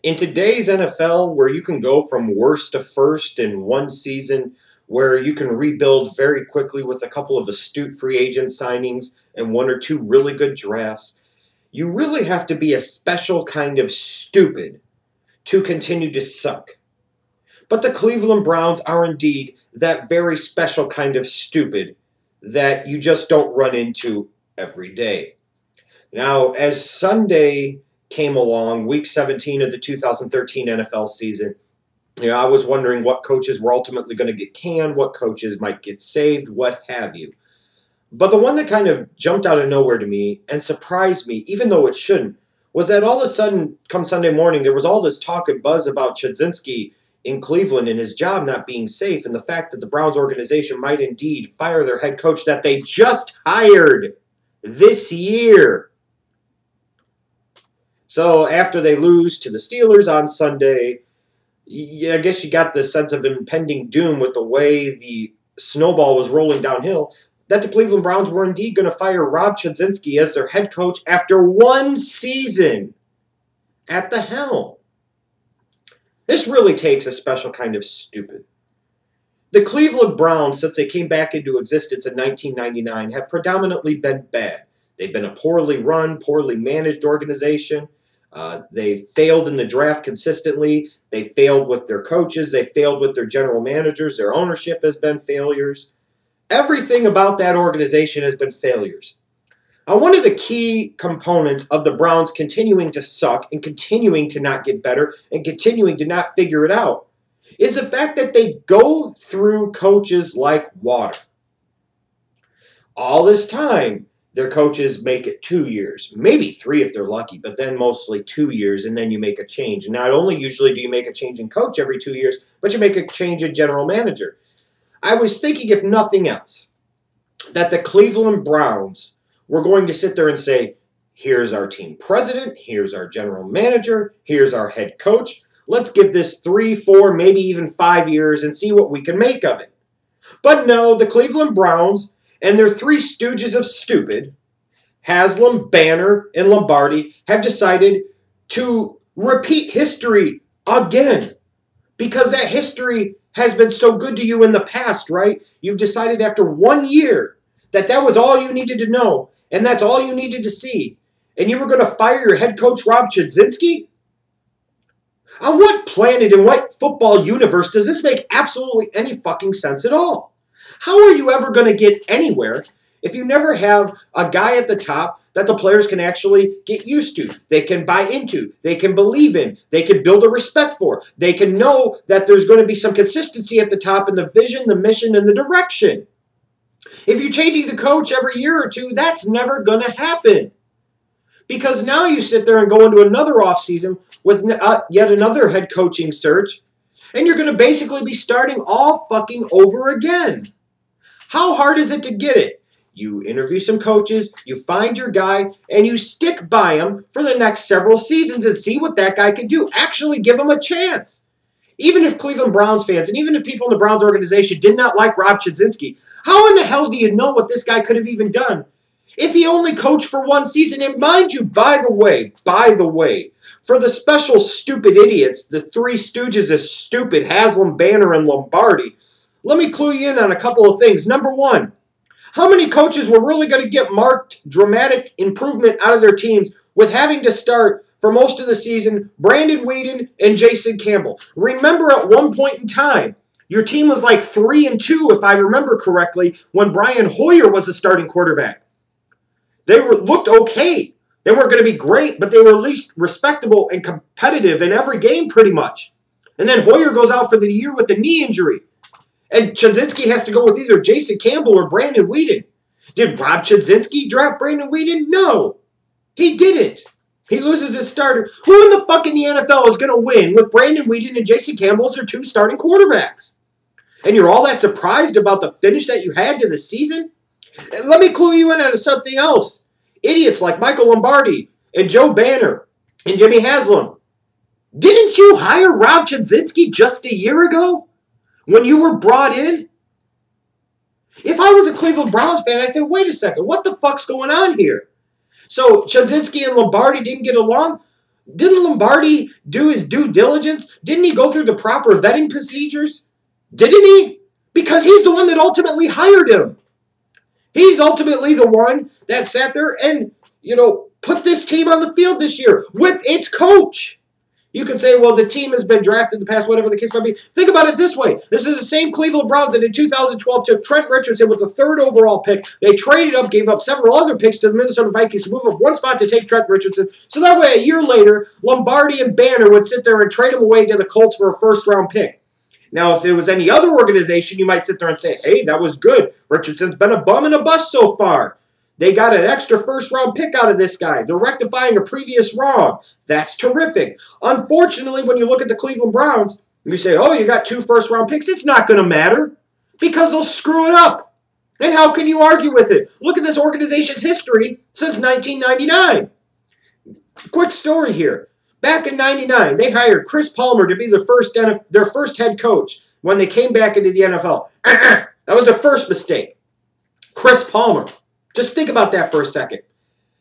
In today's NFL, where you can go from worst to first in one season, where you can rebuild very quickly with a couple of astute free agent signings and one or two really good drafts, you really have to be a special kind of stupid to continue to suck. But the Cleveland Browns are indeed that very special kind of stupid that you just don't run into every day. Now, as Sunday came along, week 17 of the 2013 NFL season, I was wondering what coaches were ultimately going to get canned, what coaches might get saved, what have you. But the one that kind of jumped out of nowhere to me and surprised me, even though it shouldn't, was that all of a sudden, come Sunday morning, there was all this talk and buzz about Chudzinski in Cleveland and his job not being safe, and the fact that the Browns organization might indeed fire their head coach that they just hired this year. So after they lose to the Steelers on Sunday, I guess you got the sense of impending doom with the way the snowball was rolling downhill, that the Cleveland Browns were indeed going to fire Rob Chudzinski as their head coach after one season at the helm. This really takes a special kind of stupid. The Cleveland Browns, since they came back into existence in 1999, have predominantly been bad. They've been a poorly run, poorly managed organization. They failed in the draft consistently. They failed with their coaches. They failed with their general managers. Their ownership has been failures. Everything about that organization has been failures. One of the key components of the Browns continuing to suck and continuing to not get better and continuing to not figure it out is the fact that they go through coaches like water. All this time, their coaches make it 2 years, maybe 3 if they're lucky, but then mostly 2 years, and then you make a change. And not only usually do you make a change in coach every 2 years, but you make a change in general manager. I was thinking, if nothing else, that the Cleveland Browns were going to sit there and say, here's our team president, here's our general manager, here's our head coach. Let's give this 3, 4, maybe even 5 years and see what we can make of it. But no, the Cleveland Browns and their 3 stooges of stupid, Haslam, Banner, and Lombardi, have decided to repeat history again. Because that history has been so good to you in the past, right? You've decided after 1 year that that was all you needed to know, and that's all you needed to see. And you were going to fire your head coach, Rob Chudzinski? On what planet and what football universe does this make absolutely any fucking sense at all? How are you ever going to get anywhere if you never have a guy at the top that the players can actually get used to, they can buy into, they can believe in, they can build a respect for, they can know that there's going to be some consistency at the top in the vision, the mission, and the direction? If you're changing the coach every year or two, that's never going to happen. Because now you sit there and go into another offseason with yet another head coaching search, and you're going to basically be starting all fucking over again. How hard is it to get it? You interview some coaches, you find your guy, and you stick by him for the next several seasons and see what that guy can do. Actually give him a chance. Even if Cleveland Browns fans and even if people in the Browns organization did not like Rob Chudzinski, how in the hell do you know what this guy could have even done if he only coached for 1 season? And mind you, by the way, for the special stupid idiots, the 3 stooges of stupid, Haslam, Banner, and Lombardi, let me clue you in on a couple of things. Number 1, how many coaches were really going to get marked dramatic improvement out of their teams with having to start for most of the season Brandon Weeden and Jason Campbell? Remember, at one point in time, your team was like 3-2, if I remember correctly, when Brian Hoyer was the starting quarterback. They looked okay. They weren't going to be great, but they were at least respectable and competitive in every game pretty much. And then Hoyer goes out for the year with a knee injury. And Chudzinski has to go with either Jason Campbell or Brandon Weeden. Did Rob Chudzinski draft Brandon Weeden? No, he didn't. He loses his starter. Who in the fuck in the NFL is going to win with Brandon Weeden and Jason Campbell as their 2 starting quarterbacks? And you're all that surprised about the finish that you had to the season? And let me clue you in on something else. Idiots like Michael Lombardi and Joe Banner and Jimmy Haslam. Didn't you hire Rob Chudzinski just a year ago when you were brought in? If I was a Cleveland Browns fan, I'd say, wait a second, what the fuck's going on here? So Chudzinski and Lombardi didn't get along? Didn't Lombardi do his due diligence? Didn't he go through the proper vetting procedures? Didn't he? Because he's the one that ultimately hired him. He's ultimately the one that sat there and, put this team on the field this year with its coach. You can say, well, the team has been drafted in the past, whatever the case might be. Think about it this way. This is the same Cleveland Browns that in 2012 took Trent Richardson with the 3rd overall pick. They traded up, gave up several other picks to the Minnesota Vikings to move up one spot to take Trent Richardson. So that way, a year later, Lombardi and Banner would sit there and trade him away to the Colts for a 1st-round pick. Now, if it was any other organization, you might sit there and say, hey, that was good. Richardson's been a bum and a bust so far. They got an extra 1st-round pick out of this guy. They're rectifying a previous wrong. That's terrific. Unfortunately, when you look at the Cleveland Browns, you say, oh, you got 2 1st-round picks. It's not going to matter because they'll screw it up. And how can you argue with it? Look at this organization's history since 1999. Quick story here. Back in 99, they hired Chris Palmer to be their first head coach when they came back into the NFL. That was their first mistake. Chris Palmer. Just think about that for a second.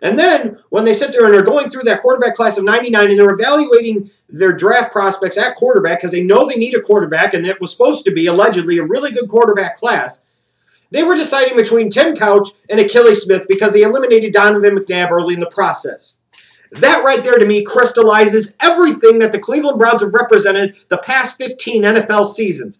And then, when they sit there and they're going through that quarterback class of 99 and they're evaluating their draft prospects at quarterback because they know they need a quarterback and it was supposed to be, allegedly, a really good quarterback class, they were deciding between Tim Couch and Achilles Smith because they eliminated Donovan McNabb early in the process. That right there, to me, crystallizes everything that the Cleveland Browns have represented the past 15 NFL seasons.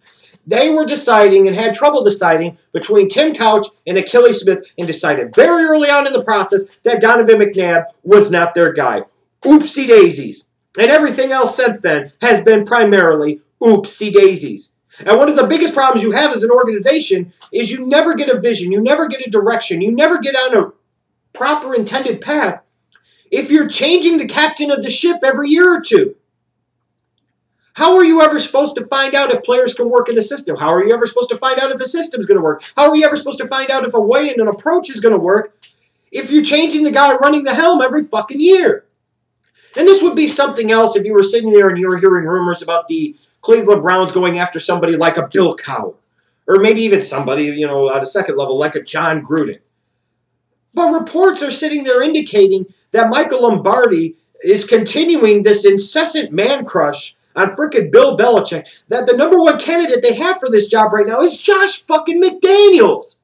They were deciding and had trouble deciding between Tim Couch and Achilles Smith and decided very early on in the process that Donovan McNabb was not their guy. Oopsie daisies. And everything else since then has been primarily oopsie daisies. And one of the biggest problems you have as an organization is you never get a vision, you never get a direction, you never get on a proper intended path if you're changing the captain of the ship every year or two. How are you ever supposed to find out if players can work in a system? How are you ever supposed to find out if a system's going to work? How are you ever supposed to find out if a way and an approach is going to work if you're changing the guy running the helm every fucking year? And this would be something else if you were sitting there and you were hearing rumors about the Cleveland Browns going after somebody like a Bill Cowher. Or maybe even somebody, at a second level like a John Gruden. But reports are sitting there indicating that Michael Lombardi is continuing this incessant man crush on frickin' Bill Belichick, that the number one candidate they have for this job right now is Josh fucking McDaniels.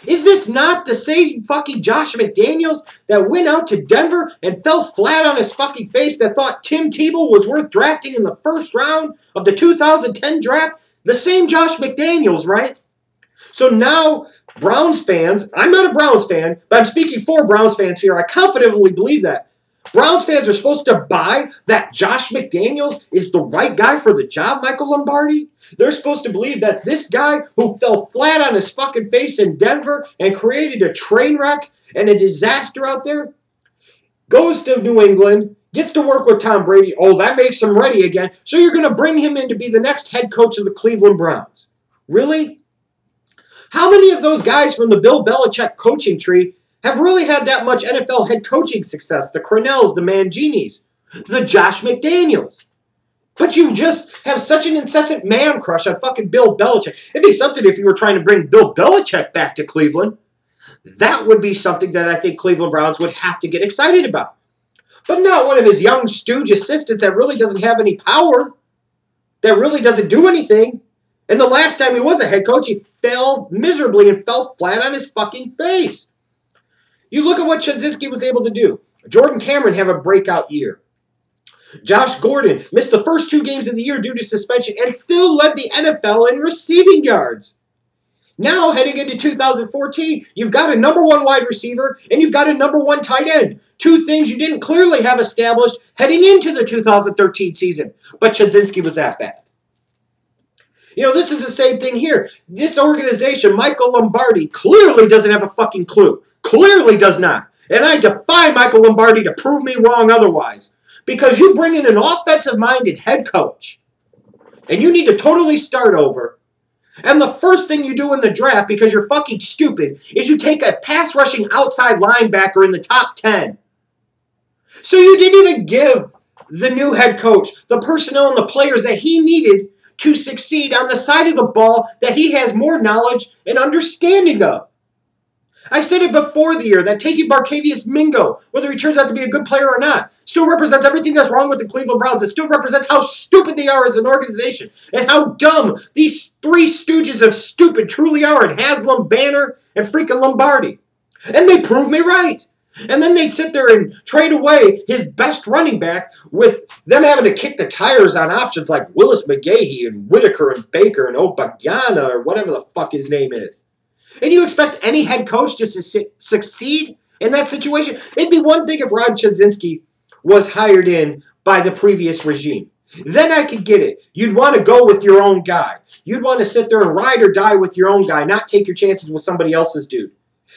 Is this not the same fucking Josh McDaniels that went out to Denver and fell flat on his fucking face that thought Tim Tebow was worth drafting in the 1st round of the 2010 draft? The same Josh McDaniels, right? So now, Browns fans, I'm not a Browns fan, but I'm speaking for Browns fans here. I confidently believe that. Browns fans are supposed to buy that Josh McDaniels is the right guy for the job, Michael Lombardi. They're supposed to believe that this guy who fell flat on his fucking face in Denver and created a train wreck and a disaster out there goes to New England, gets to work with Tom Brady. Oh, that makes him ready again. So you're going to bring him in to be the next head coach of the Cleveland Browns. Really? How many of those guys from the Bill Belichick coaching tree have really had that much NFL head coaching success? The Cornells, the Manginis, the Josh McDaniels. But you just have such an incessant man crush on fucking Bill Belichick. It'd be something if you were trying to bring Bill Belichick back to Cleveland. That would be something that I think Cleveland Browns would have to get excited about. But not one of his young stooge assistants that really doesn't have any power, that really doesn't do anything. And the last time he was a head coach, he fell miserably and fell flat on his fucking face. You look at what Chudzinski was able to do. Jordan Cameron have a breakout year. Josh Gordon missed the first 2 games of the year due to suspension and still led the NFL in receiving yards. Now, heading into 2014, you've got a number 1 wide receiver and you've got a number 1 tight end. 2 things you didn't clearly have established heading into the 2013 season. But Chudzinski was that bad. This is the same thing here. This organization, Michael Lombardi, clearly doesn't have a fucking clue. Clearly does not. And I defy Michael Lombardi to prove me wrong otherwise. Because you bring in an offensive-minded head coach, and you need to totally start over. And the first thing you do in the draft, because you're fucking stupid, is you take a pass-rushing outside linebacker in the top 10. So you didn't even give the new head coach the personnel and the players that he needed to succeed on the side of the ball that he has more knowledge and understanding of. I said it before the year that taking Barkevious Mingo, whether he turns out to be a good player or not, Still represents everything that's wrong with the Cleveland Browns. It still represents how stupid they are as an organization and how dumb these three stooges of stupid truly are in Haslam, Banner, and freaking Lombardi. And they prove me right. And then they'd sit there and trade away his best running back with them having to kick the tires on options like Willis McGahee and Whitaker and Baker and Obagiana or whatever the fuck his name is. And you expect any head coach to succeed in that situation? It'd be one thing if Rod Chudzinski was hired in by the previous regime. Then I could get it. You'd want to go with your own guy. You'd want to sit there and ride or die with your own guy, not take your chances with somebody else's dude.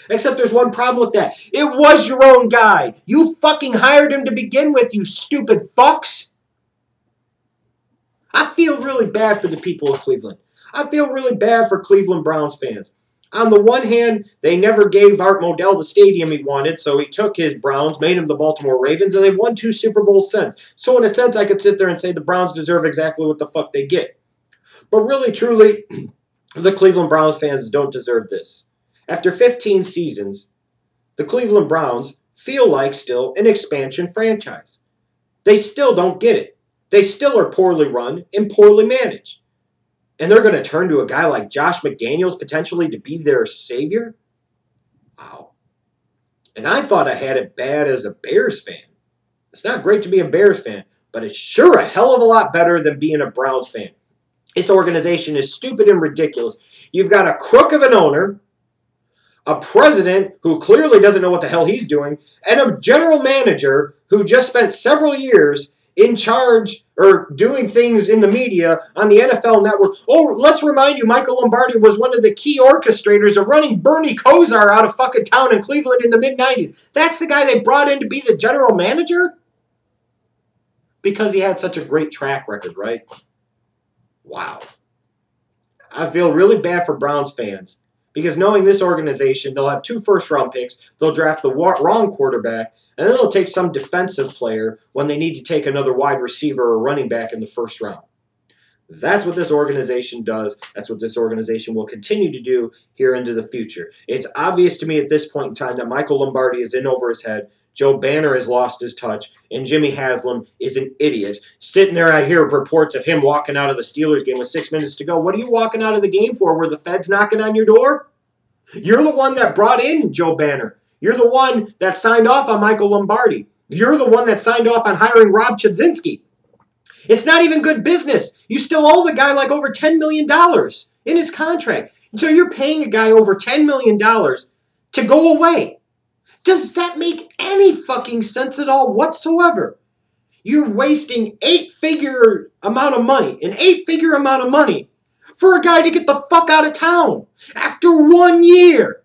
Except there's one problem with that. It was your own guy. You fucking hired him to begin with, you stupid fucks. I feel really bad for the people of Cleveland. I feel really bad for Cleveland Browns fans. On the one hand, they never gave Art Modell the stadium he wanted, so he took his Browns, made them the Baltimore Ravens, and they've won 2 Super Bowls since. So in a sense, I could sit there and say the Browns deserve exactly what the fuck they get. But really, truly, the Cleveland Browns fans don't deserve this. After 15 seasons, the Cleveland Browns feel like still an expansion franchise. They still don't get it. They still are poorly run and poorly managed. And they're going to turn to a guy like Josh McDaniels potentially to be their savior? Wow. And I thought I had it bad as a Bears fan. It's not great to be a Bears fan, but it's sure a hell of a lot better than being a Browns fan. This organization is stupid and ridiculous. You've got a crook of an owner, a president who clearly doesn't know what the hell he's doing, and a general manager who just spent several years in charge or doing things in the media on the NFL Network. Oh, let's remind you, Michael Lombardi was one of the key orchestrators of running Bernie Kosar out of fucking town in Cleveland in the mid-90s. That's the guy they brought in to be the general manager? Because he had such a great track record, right? Wow. I feel really bad for Browns fans because knowing this organization, they'll have 2 first-round picks, they'll draft the wrong quarterback, and then they'll take some defensive player when they need to take another wide receiver or running back in the first round. That's what this organization does. That's what this organization will continue to do here into the future. It's obvious to me at this point in time that Michael Lombardi is in over his head. Joe Banner has lost his touch, and Jimmy Haslam is an idiot. Sitting there, I hear reports of him walking out of the Steelers game with 6 minutes to go. What are you walking out of the game for? Were the feds knocking on your door? You're the one that brought in Joe Banner. You're the one that signed off on Michael Lombardi. You're the one that signed off on hiring Rob Chudzinski. It's not even good business. You still owe the guy like over $10 million in his contract. So you're paying a guy over $10 million to go away. Does that make any fucking sense at all whatsoever? You're wasting an 8-figure amount of money for a guy to get the fuck out of town after 1 year.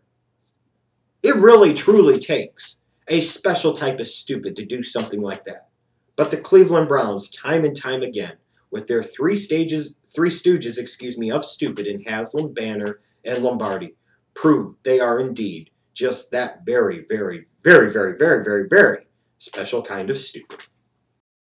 It really, truly takes a special type of stupid to do something like that. But the Cleveland Browns, time and time again, with their three stooges, of stupid in Haslam, Banner, and Lombardi, prove they are indeed just that very, very, very, very, very, very, very special kind of stupid.